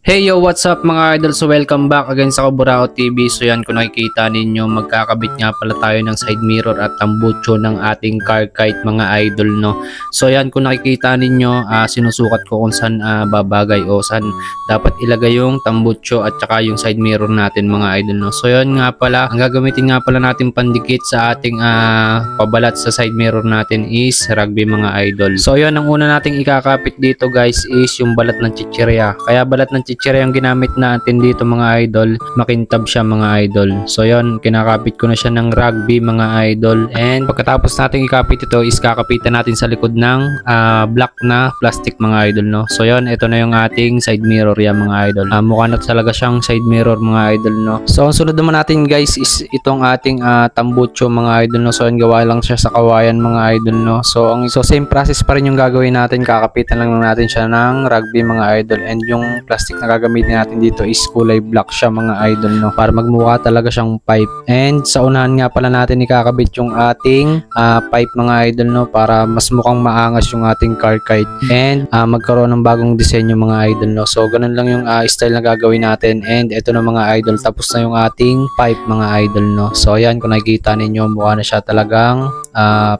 Hey yo, what's up mga idol? So welcome back again sa Kaburao TV. So yan, kung nakikita ninyo, magkakabit nga pala tayo ng side mirror at tambucho ng ating car kite mga idol, no. So yan, kung nakikita ninyo, sinusukat ko kung saan babagay o saan dapat ilagay yung tambucho at saka yung side mirror natin mga idol, no. So yan nga pala, ang gagamitin nga pala natin pandikit sa ating pabalat sa side mirror natin is rugby mga idol. So yan, ang una nating ikakapit dito guys is yung balat ng chichirya. Kaya balat ng chichirya yung ginamit natin dito mga idol, makintab siya mga idol. So yon, kinakapit ko na siya ng rugby mga idol, and pagkatapos natin ikapit ito is kakapitan natin sa likod ng black na plastic mga idol, no. So yon, ito na yung ating side mirror yan mga idol. Mukha na talaga siyang side mirror mga idol, no. So ang sunod naman natin guys is itong ating tambucho mga idol, no. So yan, gawa lang siya sa kawayan mga idol, no. So same process pa rin yung gagawin natin, kakapitan lang natin siya ng rugby mga idol, and yung plastic na gagamitin natin dito is kulay black siya mga idol, no, para magmukha talaga siyang pipe. And sa unahan nga pala natin ikakabit yung ating pipe mga idol, no, para mas mukhang maangas yung ating car kite and magkaroon ng bagong disenyo mga idol, no. So ganun lang yung style na gagawin natin, and ito na mga idol, tapos na yung ating pipe mga idol, no. So ayan, kung nakikita ninyo, mukha na siya talagang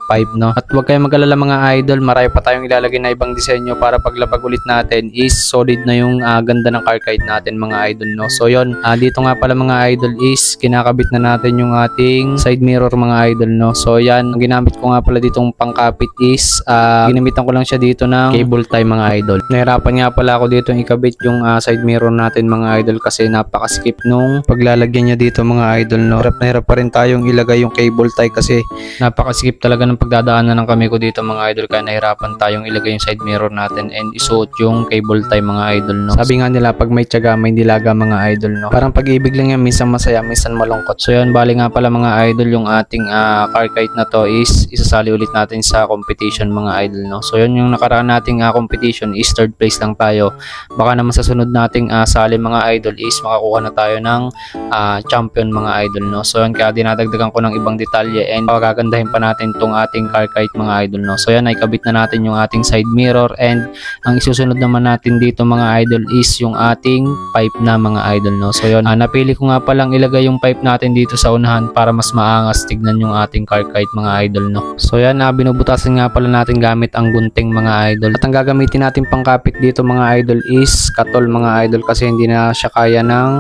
pipe, no. At huwag kayong mag-alala mga idol, marami pa tayong ilalagay na ibang disenyo para paglapag ulit natin is solid na yung ganda ng car kite natin mga idol, no. So yon, dito nga pala mga idol is kinakabit na natin yung ating side mirror mga idol, no. So yan, ang ginamit ko nga pala ditong pangkapit is ginamitan ko lang siya dito ng cable tie mga idol. Nahirapan nga pala ako dito ikabit yung side mirror natin mga idol kasi napaka-skip nung paglalagyan niya dito mga idol, no. Hirap na hirap pa rin tayong ilagay yung cable tie kasi napaka-skip talaga ng pagdadaanan ng kami ko dito mga idol, kaya nahirapan tayong ilagay yung side mirror natin and isuot yung cable tie mga idol, no. Sabi nga nila, pag may tiyaga may dilaga mga idol, no. Parang pag-ibig lang yan, minsan masaya, minsan malungkot. So yan, bali nga pala mga idol, yung ating car kite na to is isasali ulit natin sa competition mga idol, no. So yun, yung nakaraan nating competition is third place lang tayo. Baka naman sa sunod nating sali mga idol is makakuha na tayo ng champion mga idol, no. So yan, kaya dinadagdagan ko ng ibang detalye and pagagandahin pa natin tong ating car kite mga idol, no. So yan, ay kabit na natin yung ating side mirror, and ang isusunod naman natin dito mga idol is yung ating pipe na mga idol, no. So yun, napili ko nga palang ilagay yung pipe natin dito sa unahan para mas maangas tignan yung ating car kite mga idol, no. So yan, binubutasan nga pala natin gamit ang gunting mga idol, at ang gagamitin natin pangkapit dito mga idol is katol mga idol, kasi hindi na siya kaya ng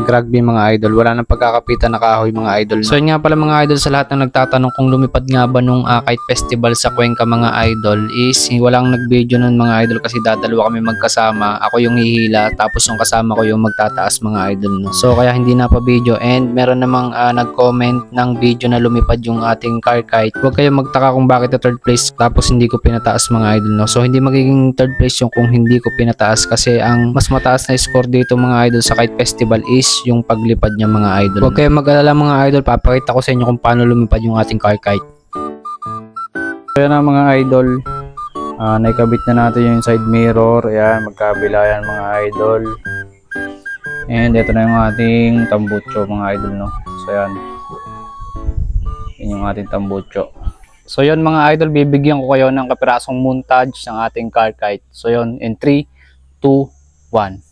rugby mga idol, wala nang pagkakapitan na kahoy mga idol, no? So yun nga pala mga idol, sa lahat na nagtatanong kung lumipad nga ba nung kite festival sa Cuenca mga idol is walang nag-video nun mga idol, kasi dadalawa kami magkasama, ako yung hihila tapos yung kasama ko yung magtataas mga idol, no. So kaya hindi na pa video, and meron namang nag-comment ng video na lumipad yung ating car kite. Huwag kayong magtaka kung bakit na third place tapos hindi ko pinataas mga idol, no. So hindi magiging third place yung kung hindi ko pinataas, kasi ang mas mataas na score dito mga idol sa kite festival is yung paglipad niya mga idol. Huwag kayong mag-alala mga idol, papakita ko sa inyo kung paano lumipad yung ating car kite. So yan na mga idol, naikabit na natin yung side mirror. Ayan, magkabila yan mga idol. And ito na yung ating tambucho mga idol, no. So yan, yun yung ating tambucho. So yun mga idol, bibigyan ko kayo ng kapirasong montage ng ating car kite. So yun, in 3, 2, 1.